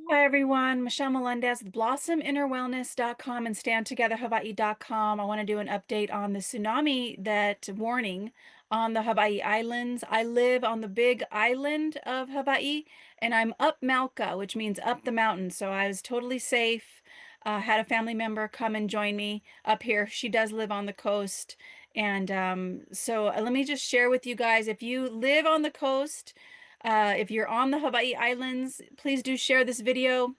Hi everyone, Michelle Melendez with blossominnerwellness.com and standtogetherhawaii.com. I want to do an update on the tsunami that warning on the Hawaii Islands. I live on the big island of Hawaii and I'm up Malka, which means up the mountain. So I was totally safe. Had a family member come and join me up here. She does live on the coast. And let me just share with you guys, if you live on the coast, if you're on the Hawaii Islands, please do share this video.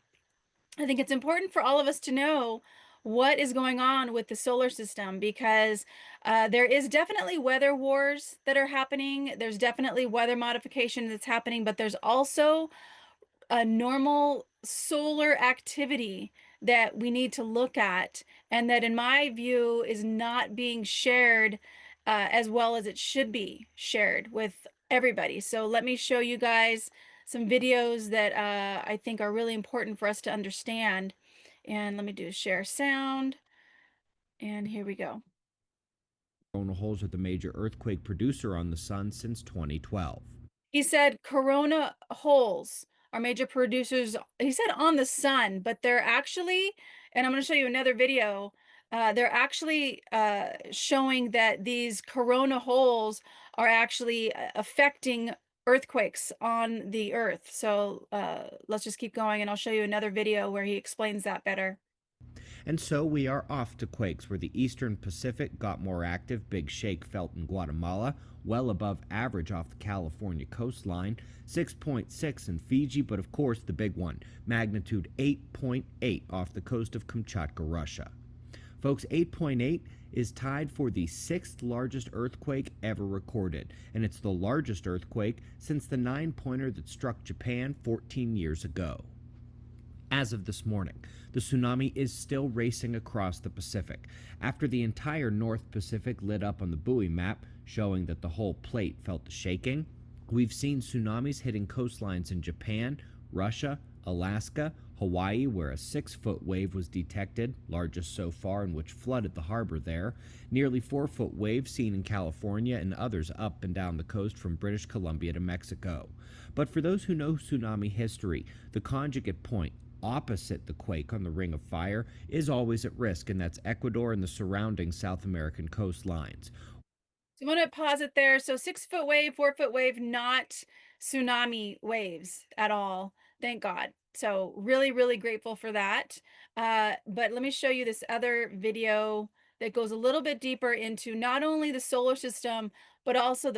I think it's important for all of us to know what is going on with the solar system because there is definitely weather wars that are happening. There's definitely weather modification that's happening, but there's also a normal solar activity that we need to look at, and that, in my view, is not being shared as well as it should be shared with everybody. So let me show you guys some videos that I think are really important for us to understand. And let me do share sound. And here we go. Coronal holes are the major earthquake producer on the sun since 2012. He said corona holes are major producers. He said on the sun, but they're actually, and I'm going to show you another video. They're actually showing that these corona holes are actually affecting earthquakes on the earth. So let's just keep going and I'll show you another video where he explains that better. And so we are off to quakes where the eastern Pacific got more active. Big shake felt in Guatemala, well above average off the California coastline, 6.6 in Fiji, but of course the big one, magnitude 8.8 off the coast of Kamchatka, Russia. Folks, 8.8 is tied for the sixth largest earthquake ever recorded, and it's the largest earthquake since the 9-pointer that struck Japan 14 years ago. As of this morning, the tsunami is still racing across the Pacific. After the entire North Pacific lit up on the buoy map, showing that the whole plate felt the shaking, we've seen tsunamis hitting coastlines in Japan, Russia, Alaska, Hawaii, where a 6-foot wave was detected, largest so far, and which flooded the harbor there, nearly 4-foot waves seen in California, and others up and down the coast from British Columbia to Mexico. But for those who know tsunami history, the conjugate point opposite the quake on the Ring of Fire is always at risk, and that's Ecuador and the surrounding South American coastlines. So I'm going to pause it there. So 6-foot wave, 4-foot wave, not tsunami waves at all. Thank God. So really, really grateful for that. But let me show you this other video that goes a little bit deeper into not only the solar system, but also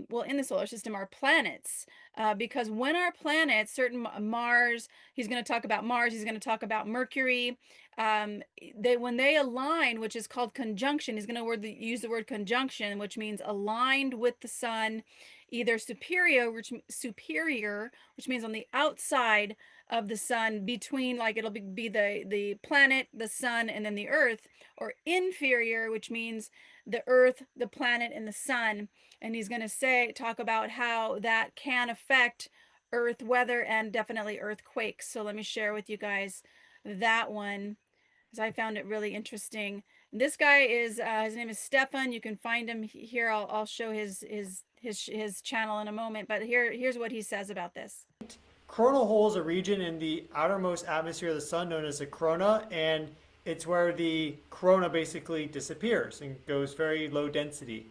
well, in the solar system are planets. Because when our planets, certain Mars, he's going to talk about Mars, he's going to talk about Mercury, when they align, which is called conjunction, he's going to use the word conjunction, which means aligned with the sun, either superior, which means on the outside of the sun, between, like, it'll be the planet, the sun, and then the earth, or inferior, which means the earth, the planet, and the sun. And he's going to talk about how that can affect earth weather and definitely earthquakes. So let me share with you guys that one, because I found it really interesting. And this guy is his name is Stefan. You can find him here. I'll show his channel in a moment, but here's what he says about this. Coronal hole is a region in the outermost atmosphere of the sun known as the corona, and it's where the corona basically disappears and goes very low density.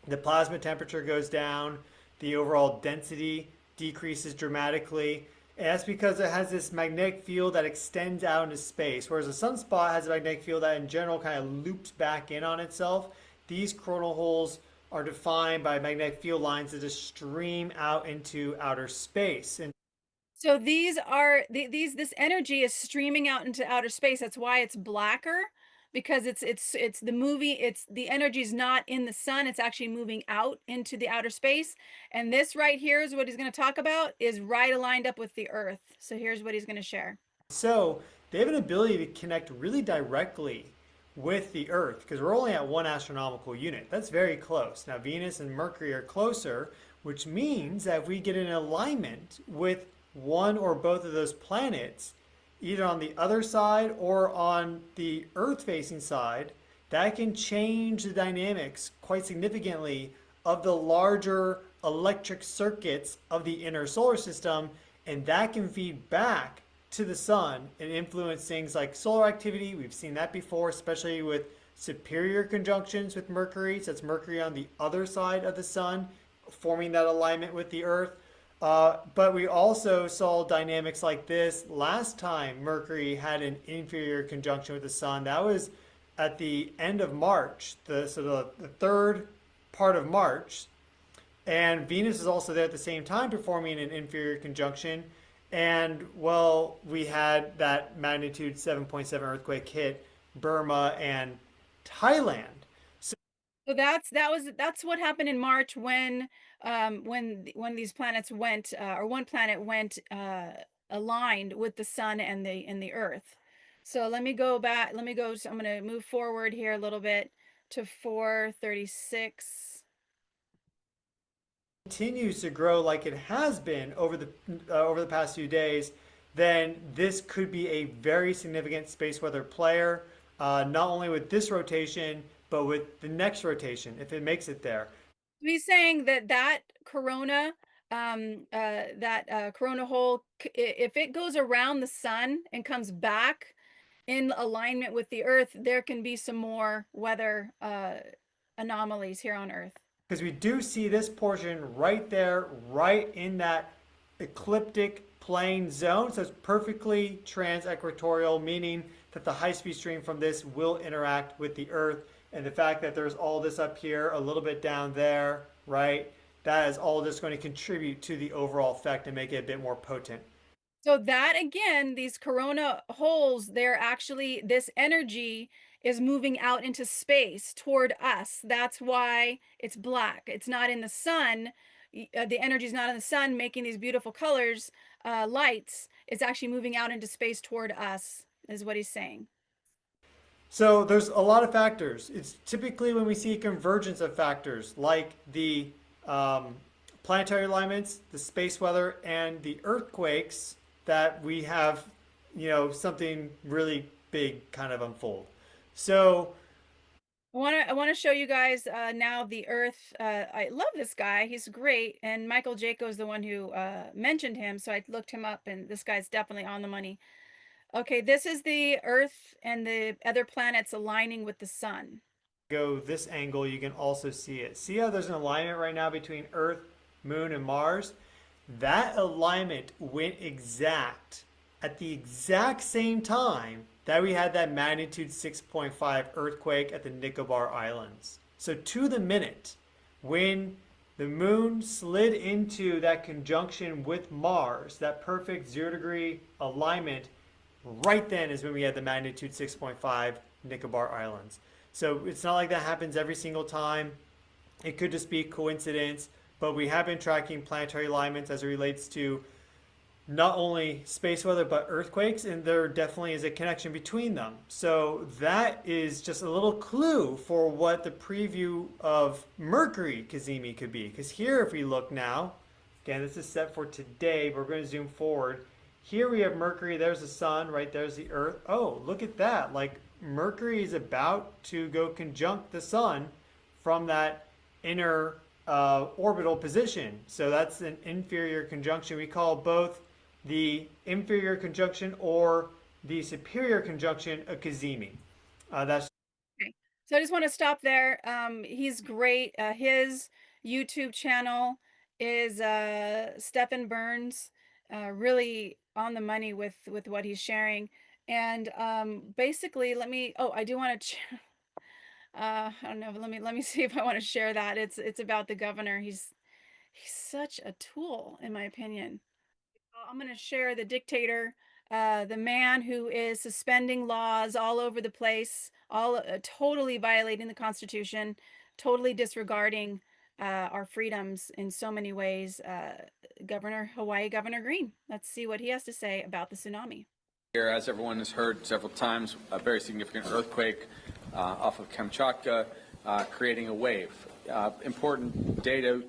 The plasma temperature goes down, the overall density decreases dramatically, and that's because it has this magnetic field that extends out into space, whereas a sunspot has a magnetic field that in general kind of loops back in on itself. These coronal holes are defined by magnetic field lines that just stream out into outer space. And so this energy is streaming out into outer space. That's why it's blacker, because it's the energy is not in the sun. It's actually moving out into the outer space. And this right here is what he's going to talk about, is right aligned up with the earth. So here's what he's going to share. so they have an ability to connect really directly with the Earth because we're only at 1 astronomical unit. That's very close. Now, Venus and Mercury are closer, which means that if we get in alignment with one or both of those planets, either on the other side or on the Earth-facing side, that can change the dynamics quite significantly of the larger electric circuits of the inner solar system and that can feed back to the sun and influence things like solar activity. We've seen that before, especially with superior conjunctions with Mercury. So that's Mercury on the other side of the sun, forming that alignment with the Earth. But we also saw dynamics like this last time Mercury had an inferior conjunction with the sun. That was at the end of March, the third part of March. And Venus is also there at the same time performing an inferior conjunction. And well, we had that magnitude 7.7 earthquake hit Burma and Thailand. So that's what happened in March when these planets went or one planet went aligned with the sun and the Earth. So let me go back. Let me go. So I'm going to move forward here a little bit to 436. Continues to grow like it has been over the past few days, then this could be a very significant space weather player, not only with this rotation, but with the next rotation, if it makes it there. He's saying that corona, corona hole, if it goes around the sun and comes back in alignment with the Earth, there can be some more weather anomalies here on Earth. Because we do see this portion right there, right in that ecliptic plane zone. So it's perfectly trans-equatorial, meaning that the high-speed stream from this will interact with the Earth. And the fact that there's all this up here, a little bit down there, right? That is all just going to contribute to the overall effect and make it a bit more potent. So that again, these corona holes, they're actually, this energy is moving out into space toward us. That's why it's black. It's not in the sun. The energy is not in the sun making these beautiful colors, lights. It's actually moving out into space toward us, is what he's saying. So there's a lot of factors. It's typically when we see convergence of factors like the planetary alignments, the space weather, and the earthquakes that we have, something really big kind of unfold. So I want to show you guys now the Earth. I love this guy. He's great. And Michael Jaco is the one who mentioned him. So I looked him up, and this guy's definitely on the money. Okay, this is the Earth and the other planets aligning with the sun. go this angle, you can also see it. See how there's an alignment right now between Earth, Moon, and Mars? That alignment went exact at the exact same time that we had that magnitude 6.5 earthquake at the Nicobar Islands. So to the minute, when the moon slid into that conjunction with Mars, that perfect 0-degree alignment, right then is when we had the magnitude 6.5 Nicobar Islands. So it's not like that happens every single time. It could just be coincidence, but we have been tracking planetary alignments as it relates to not only space weather but earthquakes, and there definitely is a connection between them. So that is just a little clue for what the preview of Mercury cazimi could be. Because here, if we look now, again, this is set for today, but we're going to zoom forward. Here we have Mercury, there's the sun, right there's the Earth. Oh, look at that. Like Mercury is about to go conjunct the sun from that inner orbital position. So that's an inferior conjunction. We call both the inferior conjunction or the superior conjunction a cazimi. That's Okay. So I just want to stop there. He's great. His YouTube channel is Stephen Burns, really on the money with what he's sharing. And basically, I do want to I don't know, but let me see if I want to share that. It's about the governor. He's such a tool, in my opinion. I'm going to share the dictator, the man who is suspending laws all over the place, all totally violating the Constitution, totally disregarding our freedoms in so many ways. Hawaii Governor Green. Let's see what he has to say about the tsunami. Here, as everyone has heard several times, a very significant earthquake off of Kamchatka, creating a wave. Important data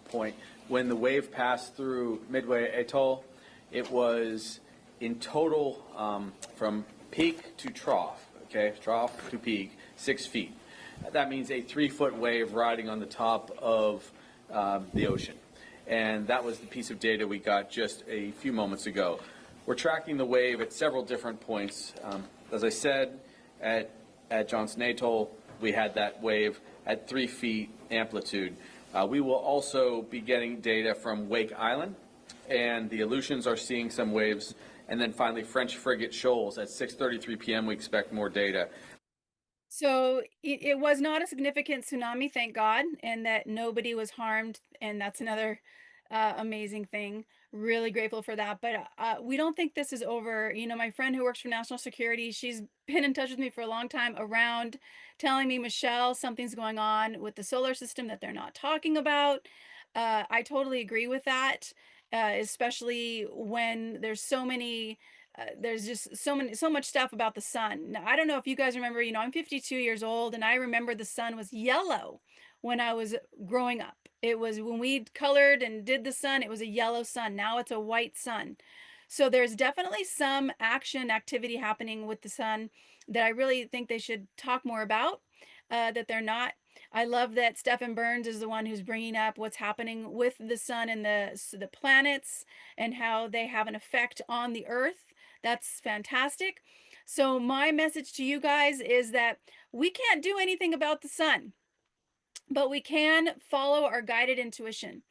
point, when the wave passed through Midway Atoll, it was in total from peak to trough, okay, trough to peak, 6 feet. That means a 3-foot wave riding on the top of the ocean. and that was the piece of data we got just a few moments ago. We're tracking the wave at several different points. As I said, at Johnson Atoll, we had that wave at 3 feet amplitude. We will also be getting data from Wake Island, and the Aleutians are seeing some waves. And then finally, French Frigate Shoals at 6:33 p.m. We expect more data. So it was not a significant tsunami, thank God, and that nobody was harmed. And that's another amazing thing. Really grateful for that. But we don't think this is over. You know, my friend who works for national security, she's been in touch with me for a long time around telling me, Michelle, something's going on with the solar system that they're not talking about. I totally agree with that, especially when there's so many there's just so much stuff about the sun. Now, I don't know if you guys remember, you know, I'm 52 years old and I remember the sun was yellow when I was growing up. It was when we colored and did the sun, it was a yellow sun. Now it's a white sun. So there's definitely some activity happening with the sun that I really think they should talk more about, that they're not. I love that Stephen Burns is the one who's bringing up what's happening with the sun and the planets and how they have an effect on the earth. That's fantastic. So my message to you guys is that we can't do anything about the sun, but we can follow our guided intuition.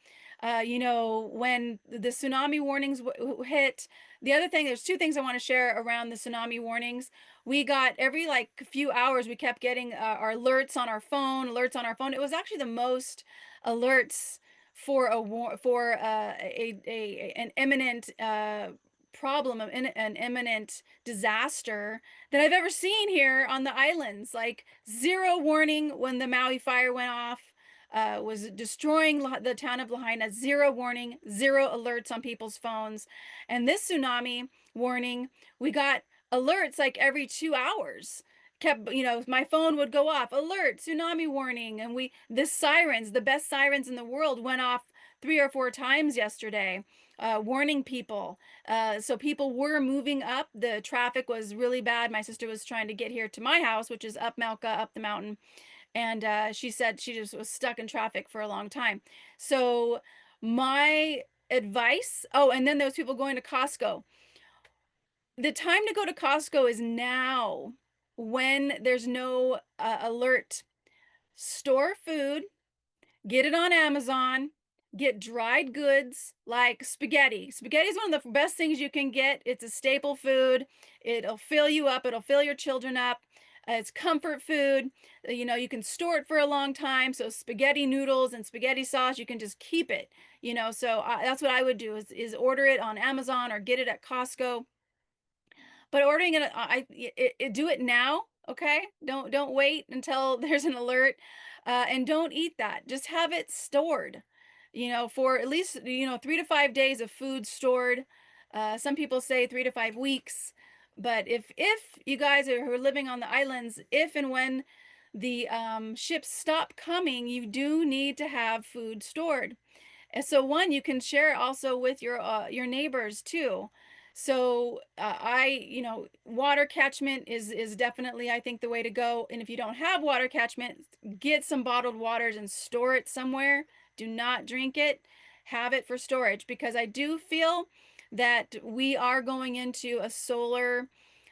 You know, when the tsunami warnings hit, the other thing, there's two things I want to share around the tsunami warnings. We got every like few hours, we kept getting our alerts on our phone, alerts on our phone. It was actually the most alerts for a war, for an imminent problem of an imminent disaster that I've ever seen here on the islands. Like zero warning when the Maui fire went off, was destroying the town of Lahaina. Zero warning, zero alerts on people's phones. And this tsunami warning, we got alerts like every 2 hours. Kept, you know, my phone would go off, alert, tsunami warning. And the sirens, the best sirens in the world, went off 3 or 4 times yesterday, warning people. So people were moving up. The traffic was really bad. My sister was trying to get here to my house, which is up Melka, up the mountain. And she said she just was stuck in traffic for a long time. So my advice, oh, and then those people going to Costco. The time to go to Costco is now when there's no alert. Store food, get it on Amazon, get dried goods like spaghetti. Spaghetti is one of the best things you can get. It's a staple food. It'll fill you up, it'll fill your children up. It's comfort food. You know, you can store it for a long time. So spaghetti noodles and spaghetti sauce, you can just keep it. You know, so that's what I would do is order it on Amazon or get it at Costco. But ordering it, do it now, okay? Don't wait until there's an alert, and don't eat that. Just have it stored, you know, for at least 3 to 5 days of food stored. Some people say 3 to 5 weeks, but if you guys who are living on the islands, if and when the ships stop coming, you do need to have food stored. And so one, you can share also with your neighbors too. So water catchment is definitely, I think, the way to go. And if you don't have water catchment, get some bottled waters and store it somewhere. Do not drink it. Have it for storage, because I do feel that we are going into a solar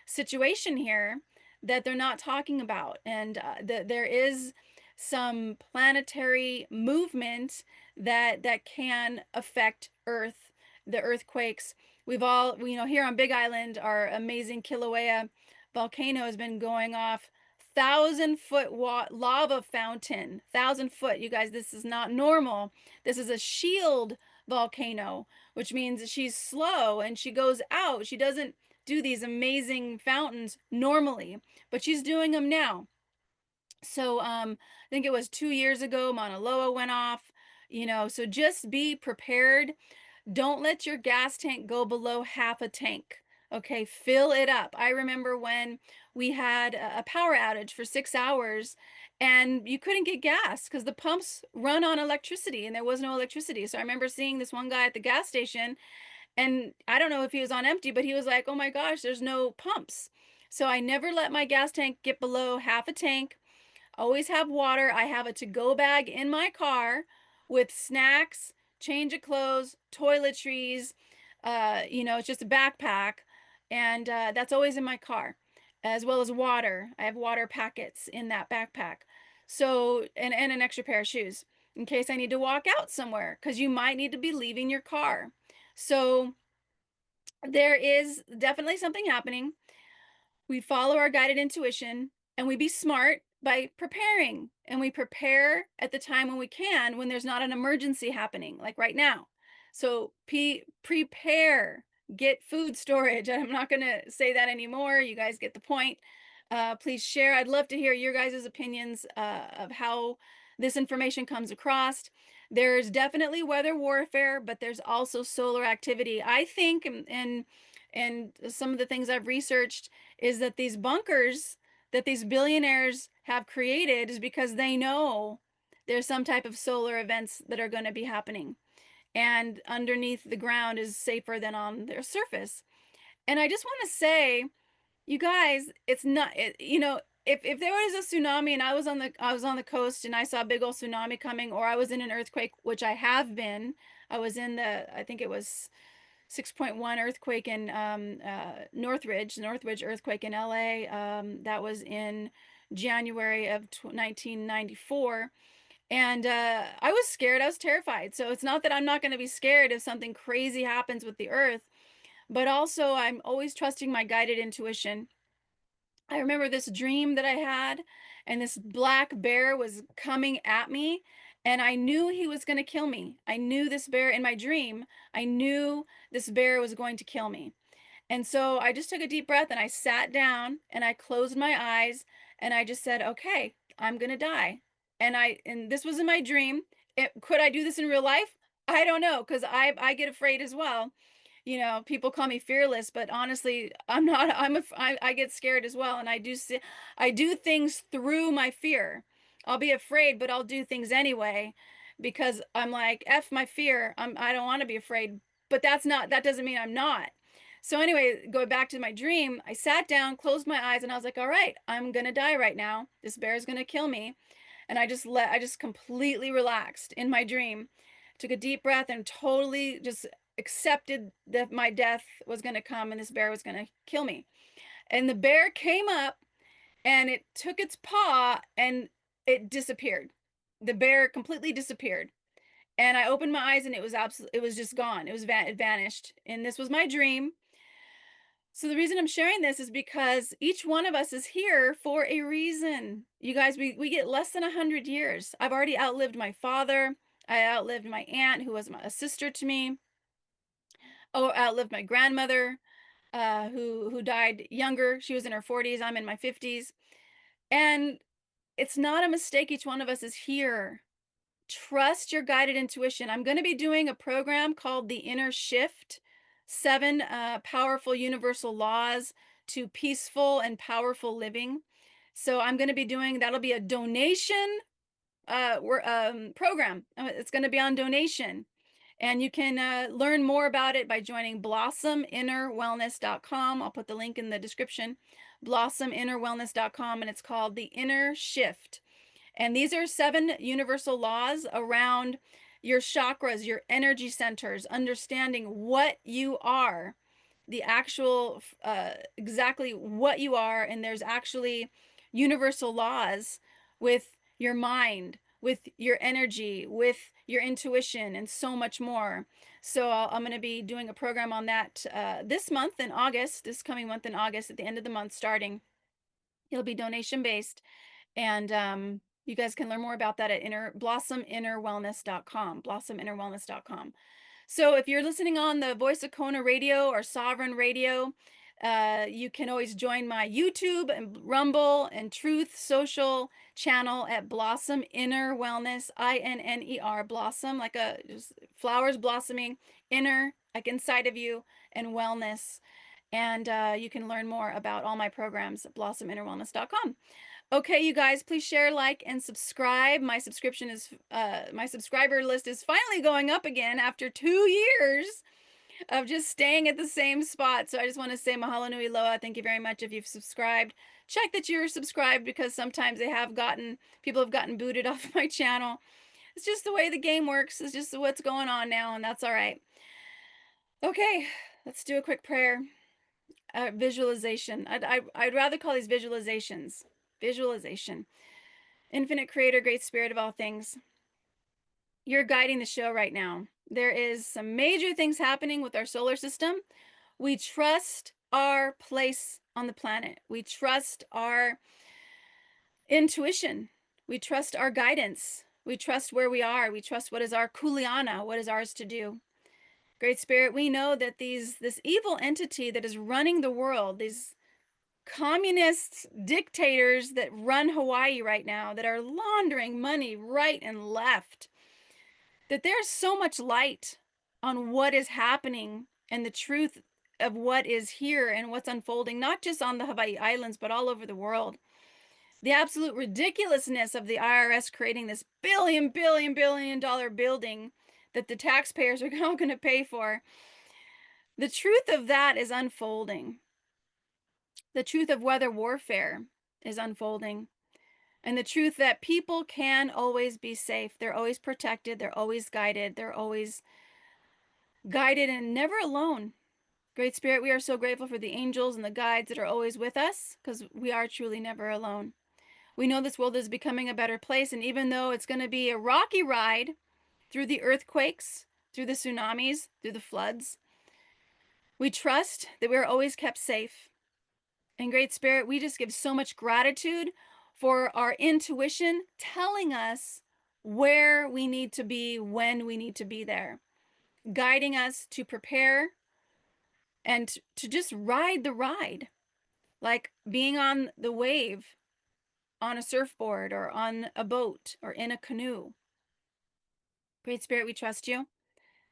situation here that they're not talking about, and there is some planetary movement that can affect Earth, the earthquakes. We've all, here on Big Island, our amazing Kilauea volcano has been going off. 1,000-foot lava fountain, 1,000 foot. You guys, this is not normal. This is a shield volcano, which means she's slow and she goes out. She doesn't do these amazing fountains normally, but she's doing them now. So I think it was 2 years ago, Mauna Loa went off. So just be prepared. Don't let your gas tank go below half a tank. Okay, fill it up. I remember when we had a power outage for 6 hours and you couldn't get gas because the pumps run on electricity and there was no electricity. So I remember seeing this one guy at the gas station, and I don't know if he was on empty, but he was like, oh my gosh, there's no pumps. So I never let my gas tank get below half a tank. Always have water. I have a to-go bag in my car with snacks, change of clothes, toiletries, it's just a backpack. And that's always in my car, as well as water. I have water packets in that backpack. So, and an extra pair of shoes in case I need to walk out somewhere, because you might need to be leaving your car. So there is definitely something happening. We follow our guided intuition, and we be smart by preparing. And we prepare at the time when we can, when there's not an emergency happening, like right now. So prepare, get food storage. I'm not going to say that anymore. You guys get the point. Please share. I'd love to hear your guys' opinions of how this information comes across. There's definitely weather warfare, but there's also solar activity. I think, and some of the things I've researched is that these bunkers that these billionaires have created is because they know there's some type of solar events that are going to be happening. And underneath the ground is safer than on their surface. And I just want to say, you guys, it's not, if there was a tsunami and I was on the coast and I saw a big old tsunami coming, or I was in an earthquake, which I have been. I was in I think it was 6.1 earthquake in Northridge earthquake in LA. That was in January of 1994. And I was scared. I was terrified. So it's not that I'm not going to be scared if something crazy happens with the earth, but also I'm always trusting my guided intuition. I remember this dream that I had, and this black bear was coming at me, and I knew he was going to kill me. I knew this bear in my dream. I knew this bear was going to kill me. And so I just took a deep breath and I sat down and I closed my eyes and I just said, "Okay, I'm going to die." And this was in my dream. Could I do this in real life? I don't know, because I get afraid as well. People call me fearless, but honestly, I'm not. I get scared as well, and I do things through my fear. I'll be afraid, but I'll do things anyway, because I'm like, F my fear. I don't want to be afraid, but that doesn't mean I'm not. So anyway, going back to my dream, I sat down, closed my eyes, and I was like, all right, I'm gonna die right now. This bear is gonna kill me. And I just completely relaxed in my dream, took a deep breath, and totally just accepted that my death was going to come and this bear was going to kill me. And the bear came up and it took its paw and it disappeared. The bear completely disappeared. And I opened my eyes and it was just gone. It vanished. And this was my dream. So the reason I'm sharing this is because each one of us is here for a reason. You guys, we get less than 100 years. I've already outlived my father. I outlived my aunt, who was a sister to me. Oh, outlived my grandmother, who died younger. She was in her 40s. I'm in my 50s. And it's not a mistake. Each one of us is here. Trust your guided intuition. I'm going to be doing a program called The Inner Shift, 7 powerful universal laws to peaceful and powerful living. So I'm going to be doing, that'll be a donation program. It's going to be on donation. And you can learn more about it by joining blossominnerwellness.com. I'll put the link in the description, blossominnerwellness.com, and it's called The Inner Shift. And these are 7 universal laws around your chakras, your energy centers, understanding what you are, the actual, exactly what you are. And there's actually universal laws with your mind, with your energy, with your intuition, and so much more. So I'm going to be doing a program on that this month in August, this coming month in August, at the end of the month starting. It'll be donation based. And you guys can learn more about that at blossominnerwellness.com, blossominnerwellness.com. So if you're listening on the Voice of Kona radio or Sovereign Radio, you can always join my YouTube and Rumble and Truth Social channel at Blossom Inner Wellness, INNER, blossom, like just flowers blossoming, inner, like inside of you, and wellness. And you can learn more about all my programs at blossominnerwellness.com. Okay, you guys, please share, like, and subscribe. My subscriber list is finally going up again after 2 years of just staying at the same spot. So I just want to say Mahalo Nui Loa. Thank you very much if you've subscribed. Check that you're subscribed, because sometimes people have gotten booted off my channel. It's just the way the game works. It's just what's going on now, and that's all right. Okay, let's do a quick prayer. Visualization. I'd rather call these visualizations. Visualization. Infinite Creator, Great Spirit of all things, you're guiding the show right now. There is some major things happening with our solar system. We trust our place on the planet. We trust our intuition. We trust our guidance. We trust where we are. We trust what is our kuleana, what is ours to do. Great Spirit, we know that this evil entity that is running the world, these communist dictators that run Hawaii right now, that are laundering money right and left, that there's so much light on what is happening and the truth of what is here and what's unfolding, not just on the Hawaii Islands, but all over the world. The absolute ridiculousness of the IRS creating this billion dollar building that the taxpayers are now going to pay for. The truth of that is unfolding. The truth of weather warfare is unfolding. And the truth that people can always be safe. They're always protected. They're always guided. They're always guided and never alone. Great Spirit, we are so grateful for the angels and the guides that are always with us, because we are truly never alone. We know this world is becoming a better place, and even though it's going to be a rocky ride through the earthquakes, through the tsunamis, through the floods, we trust that we are always kept safe. And Great Spirit, we just give so much gratitude for our intuition telling us where we need to be when we need to be there, guiding us to prepare and to just ride the ride, like being on the wave on a surfboard or on a boat or in a canoe. Great Spirit, we trust you,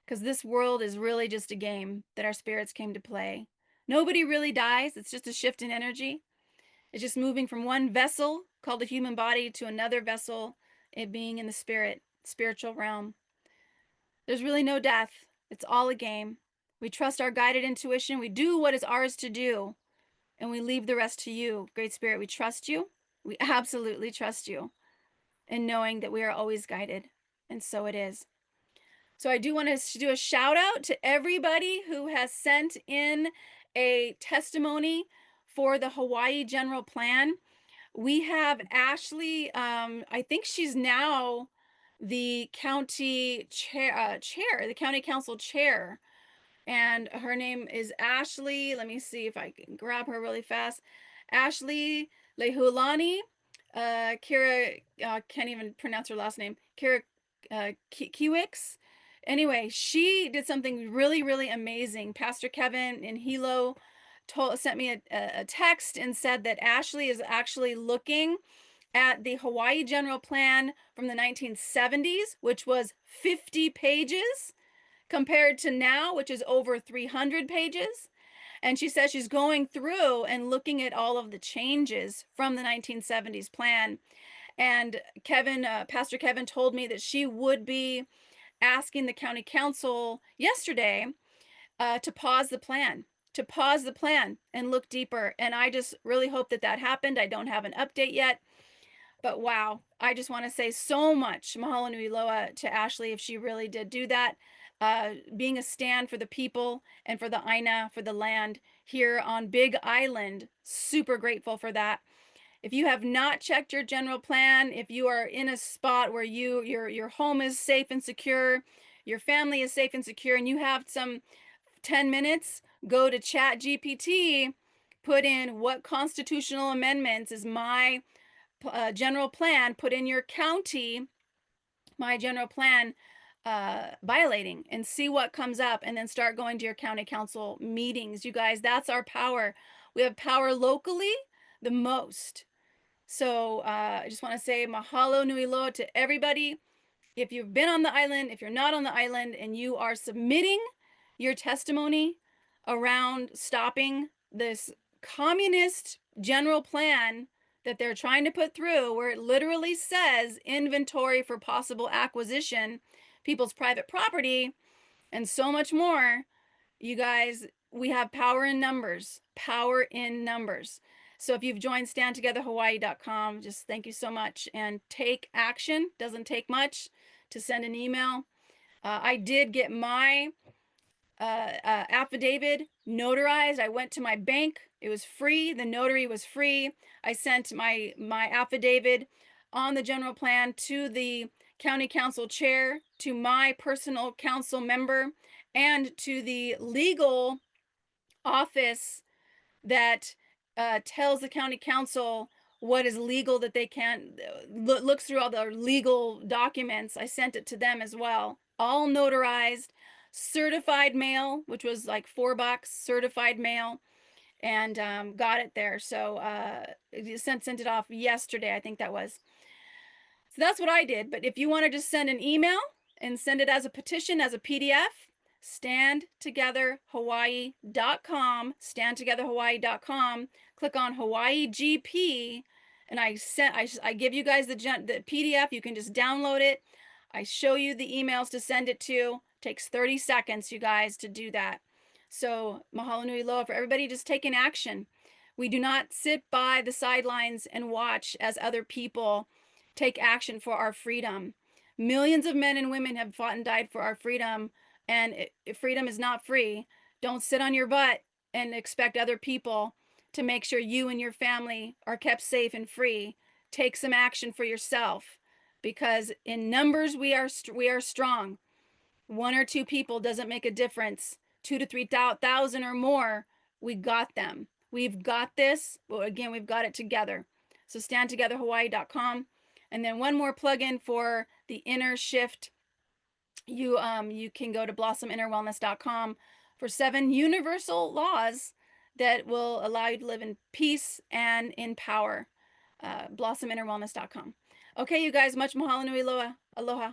because this world is really just a game that our spirits came to play. Nobody really dies. It's just a shift in energy. It's just moving from one vessel called a human body to another vessel, it being in the spiritual realm. There's really no death. It's all a game. We trust our guided intuition. We do what is ours to do, and we leave the rest to you. Great Spirit, we trust you. We absolutely trust you in knowing that we are always guided, and so it is. So I do want to do a shout out to everybody who has sent in a testimony for the Hawaii General Plan. We have Ashley, I think she's now the county chair, the county council chair, and her name is Ashley. Let me see if I can grab her really fast. Ashley Lehulani, Kira, can't even pronounce her last name, Kira Kiwix. Anyway, she did something really, really amazing. Pastor Kevin in Hilo sent me a text and said that Ashley is actually looking at the Hawaii General Plan from the 1970s, which was 50 pages, compared to now, which is over 300 pages. And she says she's going through and looking at all of the changes from the 1970s plan. And Pastor Kevin told me that she would be asking the county council yesterday to pause the plan, and look deeper. And I just really hope that that happened. I don't have an update yet, but wow, I just want to say so much Mahalo Nui Loa to Ashley if she really did do that. Being a stand for the people and for the Aina, for the land here on Big Island. Super grateful for that. If you have not checked your general plan, if you are in a spot where your home is safe and secure, your family is safe and secure, and you have some 10 minutes, go to Chat GPT, put in what constitutional amendments is my general plan, put in your county, my general plan violating, and see what comes up, and then start going to your county council meetings. You guys, that's our power. We have power locally the most. So I just want to say mahalo nui loa to everybody. If you've been on the island, if you're not on the island, and you are submitting your testimony around stopping this communist general plan that they're trying to put through, where it literally says inventory for possible acquisition, people's private property, and so much more, you guys, we have power in numbers, power in numbers. So if you've joined standtogetherhawaii.com, just thank you so much, and take action. Doesn't take much to send an email. I did get my affidavit notarized. I went to my bank. It was free. The notary was free. I sent my affidavit on the general plan to the county council chair, to my personal council member, and to the legal office that tells the county council what is legal, that they can looks through all the legal documents. I sent it to them as well, all notarized, certified mail, which was like $4, certified mail, and got it there. So sent it off yesterday, I think that was. So that's what I did. But if you want to just send an email and send it as a petition, as a PDF, standtogetherhawaii.com, standtogetherhawaii.com, click on Hawaii GP, and I give you guys the PDF. You can just download it. I show you the emails to send it to. Takes 30 seconds, you guys, to do that. So mahalo nui loa for everybody just taking action. We do not sit by the sidelines and watch as other people take action for our freedom. Millions of men and women have fought and died for our freedom, and freedom is not free. Don't sit on your butt and expect other people to make sure you and your family are kept safe and free. Take some action for yourself, because in numbers we are strong. 1 or 2 people doesn't make a difference. 2 to 3,000 or more, we got them. We've got this. Well, again, we've got it together. So standtogetherhawaii.com. And then one more plug-in for the inner shift. You can go to blossominnerwellness.com for 7 universal laws that will allow you to live in peace and in power. Blossominnerwellness.com. Okay, you guys, much mahalo nui loa. Aloha.